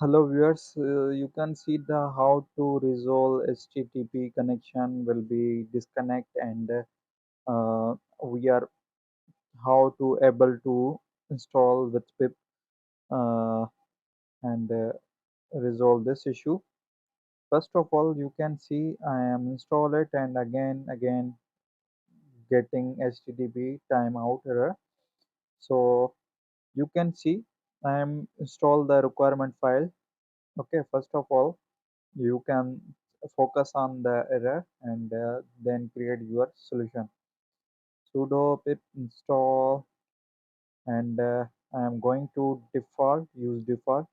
Hello viewers, you can see the how to resolve HTTP connection will be disconnect and we are how to able to install with pip and resolve this issue. First of all, you can see I am install it and again getting HTTP timeout error. So you can see I am install the requirement file. Okay, first of all you can focus on the error and then create your solution. Sudo pip install and I am going to use default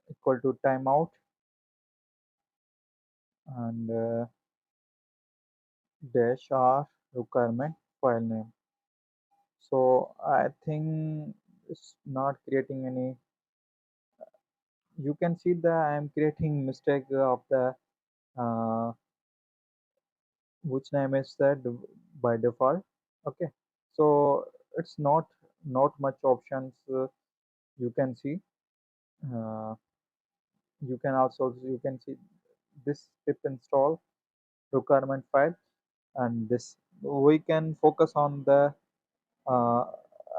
equal to timeout and dash r requirement file name. So I think it's not creating any. You can see that I am creating mistake of the uh, which name is that by default. Okay, so it's not much options you can see. uh, you can see this pip install requirement file, and this we can focus on the uh,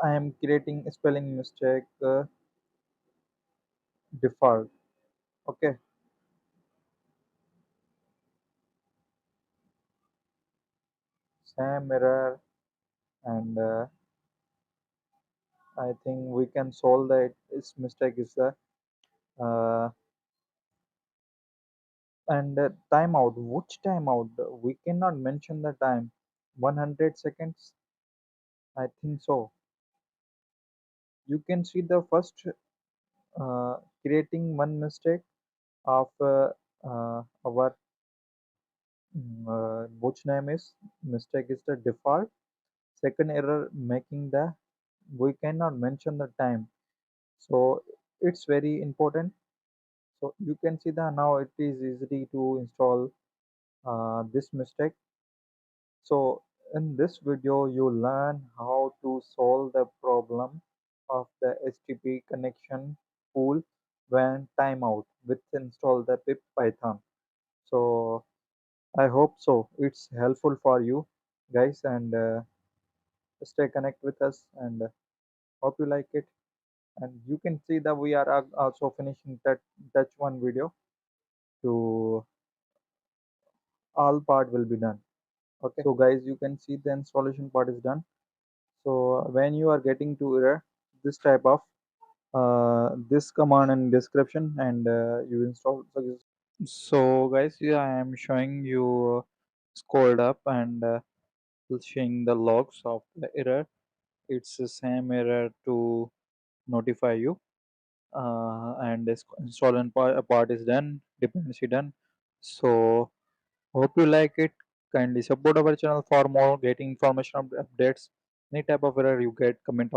I am creating a spelling mistake default. Okay, same error, and I think we can solve that this mistake is the uh, and timeout. Which timeout? We cannot mention the time. 100 seconds, I think so. You can see the first creating one mistake of our which name is mistake is the default. Second error making the we cannot mention the time. So it's very important. So you can see that now it is easy to install this mistake. So in this video, you learn how to solve the problem of the HTTP connection pool when timeout with install the pip Python. So I hope so. It's helpful for you guys and stay connect with us and hope you like it. And you can see that we are also finishing touch one video to all part will be done. Okay. So guys, you can see the installation part is done. So when you are getting to error, this type of this command and description and you install. So guys, yeah, I am showing you scrolled up and showing the logs of the error. It's the same error to notify you. And this install and part is done, dependency done. So hope you like it. Kindly support our channel for more getting information updates. Any type of error you get, comment